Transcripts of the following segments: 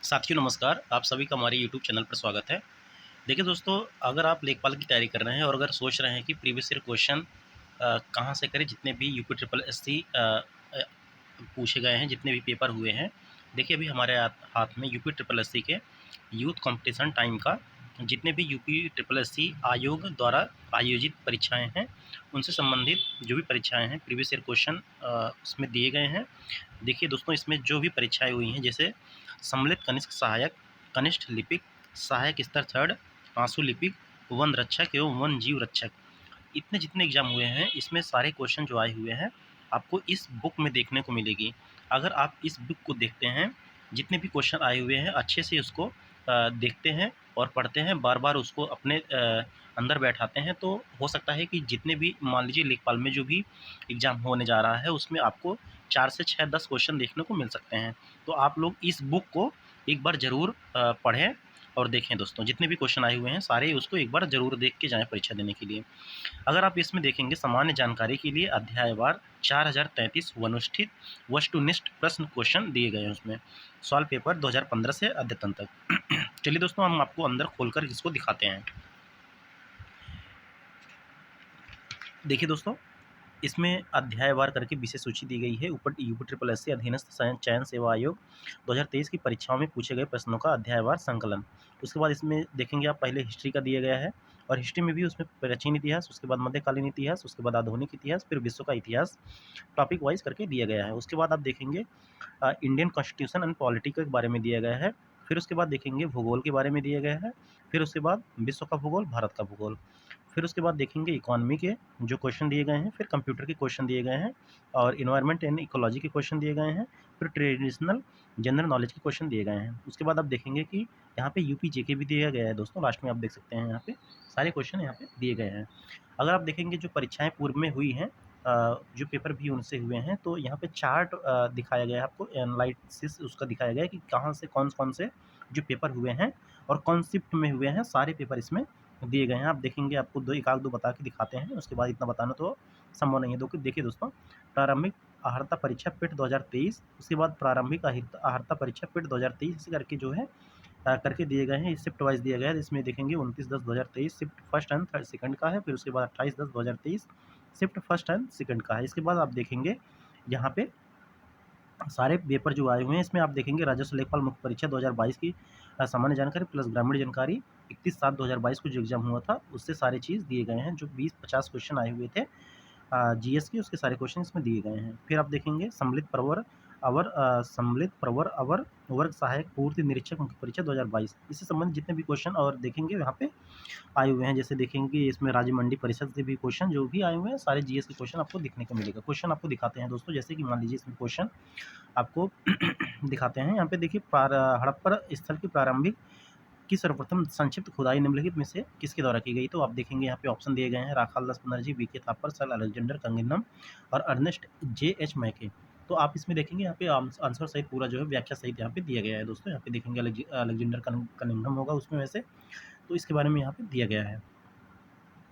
साथियों नमस्कार, आप सभी का हमारे यूट्यूब चैनल पर स्वागत है। देखिए दोस्तों, अगर आप लेखपाल की तैयारी कर रहे हैं और अगर सोच रहे हैं कि प्रीवियस ईयर क्वेश्चन कहाँ से करें, जितने भी यूपी ट्रिपल एससी पूछे गए हैं, जितने भी पेपर हुए हैं। देखिए अभी हमारे हाथ में यूपी ट्रिपल एससी के यूथ कंपटीशन टाइम का जितने भी यूपी ट्रिपल एससी आयोग द्वारा आयोजित परीक्षाएं हैं, उनसे संबंधित जो भी परीक्षाएं हैं प्रीवियस ईयर क्वेश्चन उसमें दिए गए हैं। देखिए दोस्तों, इसमें जो भी परीक्षाएं हुई हैं, जैसे सम्मिलित कनिष्ठ सहायक, कनिष्ठ लिपिक, सहायक स्तर थर्ड, आंसू लिपिक, वन रक्षक एवं वन जीव रक्षक, इतने जितने एग्जाम हुए हैं, इसमें सारे क्वेश्चन जो आए हुए हैं आपको इस बुक में देखने को मिलेगी। अगर आप इस बुक को देखते हैं, जितने भी क्वेश्चन आए हुए हैं अच्छे से उसको देखते हैं और पढ़ते हैं, बार बार उसको अपने अंदर बैठाते हैं, तो हो सकता है कि जितने भी मान लीजिए लेखपाल में जो भी एग्ज़ाम होने जा रहा है उसमें आपको 4 से 6 10 क्वेश्चन देखने को मिल सकते हैं। तो आप लोग इस बुक को एक बार ज़रूर पढ़ें और देखें दोस्तों, जितने भी क्वेश्चन आए हुए हैं सारे उसको एक बार ज़रूर देख के जाएँ परीक्षा देने के लिए। अगर आप इसमें देखेंगे सामान्य जानकारी के लिए अध्यायवार 4033 वनुष्ठित वस्तुनिष्ठ प्रश्न क्वेश्चन दिए गए हैं उसमें। सवाल पेपर 2015 से अद्यतन तक। चलिए दोस्तों, हम आपको अंदर खोलकर इसको दिखाते हैं। देखिए दोस्तों, इसमें अध्यायवार करके विशेष सूची दी गई है। ऊपर यूपी ट्रिपल एससी अधीनस्थ चयन सेवा आयोग 2023 की परीक्षाओं में पूछे गए प्रश्नों का अध्यायवार संकलन। उसके बाद इसमें देखेंगे आप, पहले हिस्ट्री का दिया गया है और हिस्ट्री में भी उसमें प्राचीन इतिहास, उसके बाद मध्यकालीन इतिहास, उसके बाद आधुनिक इतिहास, फिर विश्व का इतिहास टॉपिक वाइज करके दिया गया है। उसके बाद आप देखेंगे इंडियन कॉन्स्टिट्यूशन एंड पॉलिटी के बारे में दिया गया है। फिर उसके बाद देखेंगे भूगोल के बारे में दिया गया है। फिर उसके बाद विश्व का भूगोल, भारत का भूगोल। फिर उसके बाद देखेंगे इकोनॉमी के जो क्वेश्चन दिए गए हैं, फिर कंप्यूटर के क्वेश्चन दिए गए हैं और इन्वायरमेंट एंड इकोलॉजी के क्वेश्चन दिए गए हैं। फिर ट्रेडिशनल जनरल नॉलेज के क्वेश्चन दिए गए हैं। उसके बाद आप देखेंगे कि यहाँ पे यूपी जेके भी दिया गया है दोस्तों, लास्ट में आप देख सकते हैं यहाँ पे सारे क्वेश्चन यहाँ पे दिए गए हैं। अगर आप देखेंगे जो परीक्षाएं पूर्व में हुई हैं, जो पेपर भी उनसे हुए हैं, तो यहाँ पे चार्ट दिखाया गया है आपको, एनालिसिस उसका दिखाया गया है कि कहाँ से कौन कौन से जो पेपर हुए हैं और कौन शिफ्ट में हुए हैं, सारे पेपर इसमें दिए गए हैं। आप देखेंगे, आपको दो एक आध दो बता के दिखाते हैं, उसके बाद इतना बताना तो संभव नहीं है। देखिए दोस्तों, प्रारंभिक अहर्ता परीक्षा पिट 2023, उसके बाद प्रारंभिक अहर्ता परीक्षा पिट 2023 इसी करके जो है करके दिए गए हैं। शिफ्ट वाइज दिया गया है। इसमें देखेंगे 29/10/2023 shift first and third second का है। फिर उसके बाद 28/10/2023 शिफ्ट फर्स्ट एंड सेकंड का है। इसके बाद आप देखेंगे यहाँ पे सारे पेपर जो आए हुए हैं, इसमें आप देखेंगे राजस्व लेखपाल मुख्य परीक्षा 2022 की सामान्य जानकारी प्लस ग्रामीण जानकारी 31/7/2022 को जो एग्जाम हुआ था उससे सारे चीज़ दिए गए हैं। जो 20-50 क्वेश्चन आए हुए थे जीएस के, उसके सारे क्वेश्चन इसमें दिए गए हैं। फिर आप देखेंगे सम्मिलित प्रवर अवर वर्ग सहायक पूर्ति निरीक्षक मुख्य परीक्षा 2022, इससे संबंधित जितने भी क्वेश्चन और देखेंगे यहाँ पे आए हुए हैं। जैसे देखेंगे इसमें राज्य मंडी परिषद से भी क्वेश्चन जो भी आए हुए हैं, सारे जीएस के क्वेश्चन आपको दिखने को मिलेगा। क्वेश्चन आपको दिखाते हैं दोस्तों, जैसे कि मान लीजिए इसमें क्वेश्चन आपको दिखाते हैं। यहाँ पे देखिए, हड़प्पा स्थल की प्रारंभिक की सर्वप्रथम संक्षिप्त खुदाई निम्नलिखित में से किसके द्वारा की गई? तो आप देखेंगे यहाँ पे ऑप्शन दिए गए हैं, Rakhaldas Banerjee, V K Thapar, sir Alexander Cunningham और अर्नेस्ट जे.एच. मैके। तो आप इसमें देखेंगे यहाँ पे आंसर सहित पूरा जो है व्याख्या सहित यहाँ पे दिया गया है दोस्तों। यहाँ पे देखेंगे अलेक्जेंडर कनिंघम होगा उसमें वैसे, तो इसके बारे में यहाँ पे दिया गया है।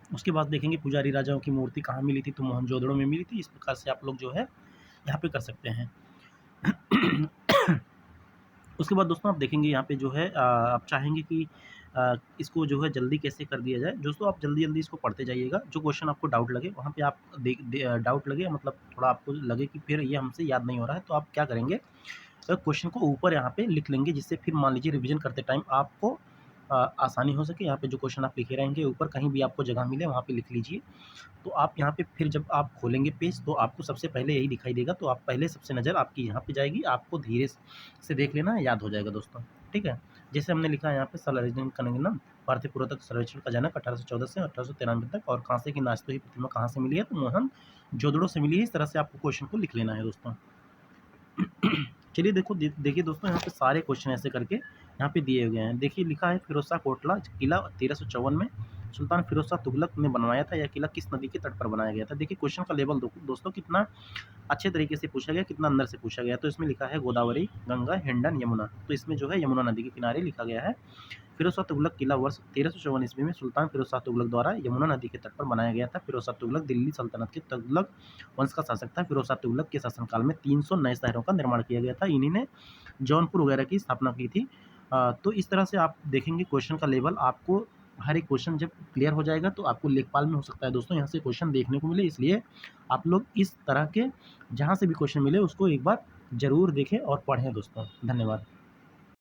उसके बाद देखेंगे पुजारी राजाओं की मूर्ति कहाँ मिली थी? तो मोहनजोदड़ो में मिली थी। इस प्रकार से आप लोग जो है यहाँ पे कर सकते हैं। उसके बाद दोस्तों आप देखेंगे यहाँ पे जो है आप चाहेंगे कि इसको जो है जल्दी कैसे कर दिया जाए। दोस्तों आप जल्दी इसको पढ़ते जाइएगा। जो क्वेश्चन आपको डाउट लगे वहाँ पे आप डाउट लगे, मतलब थोड़ा आपको लगे कि फिर ये हमसे याद नहीं हो रहा है, तो आप क्या करेंगे, क्वेश्चन को ऊपर यहाँ पे लिख लेंगे, जिससे फिर मान लीजिए रिवीजन करते टाइम आपको आसानी हो सके। यहाँ पे जो क्वेश्चन आप लिखे रहेंगे ऊपर कहीं भी आपको जगह मिले वहाँ पे लिख लीजिए। तो आप यहाँ पे फिर जब आप खोलेंगे पेज तो आपको सबसे पहले यही दिखाई देगा, तो आप पहले सबसे नज़र आपकी यहाँ पे जाएगी, आपको धीरे से देख लेना है, याद हो जाएगा दोस्तों। ठीक है, जैसे हमने लिखा है यहाँ पे, सर अलेक्जेंडर कनिंघम भारतीय पुरातत्व सर्वेक्षण का जनक 1814 से 1893 तक, और कांसे की नाचते हुई प्रतिमा कहाँ से मिली है? तो मोहन जोदड़ो से मिली है। इस तरह से आपको क्वेश्चन को लिख लेना है दोस्तों। चलिए देखिए दोस्तों, यहाँ पे सारे क्वेश्चन ऐसे करके यहाँ पे दिए गए हैं। देखिए लिखा है, फिरोज शाह कोटला किला 1354 में सुल्तान फिरोज शाह तुगलक ने बनवाया था? यह किला किस नदी के तट पर बनाया गया था? देखिए क्वेश्चन का लेवल दोस्तों कितना अच्छे तरीके से पूछा गया, कितना अंदर से पूछा गया। तो इसमें लिखा है गोदावरी, गंगा, हिंडन, यमुना। तो इसमें जो है यमुना नदी के किनारे लिखा गया है। फिरोज शाह तुगलक किला वर्ष 1354 ईस्वी में सुल्तान फिरोज शाह तुगलक द्वारा यमुना नदी के तट पर बनाया गया था। फिरोज शाह तुगलक दिल्ली सल्तनत के तुगलक वंश का शासक था। फिरोज शाह तुगलक के शासनकाल में 300 नए शहरों का निर्माण किया गया था। इन्हीं ने जौनपुर वगैरह की स्थापना की थी। तो इस तरह से आप देखेंगे क्वेश्चन का लेवल आपको हर एक क्वेश्चन जब क्लियर हो जाएगा तो आपको लेखपाल में हो सकता है दोस्तों यहाँ से क्वेश्चन देखने को मिले, इसलिए आप लोग इस तरह के जहाँ से भी क्वेश्चन मिले उसको एक बार ज़रूर देखें और पढ़ें दोस्तों। धन्यवाद।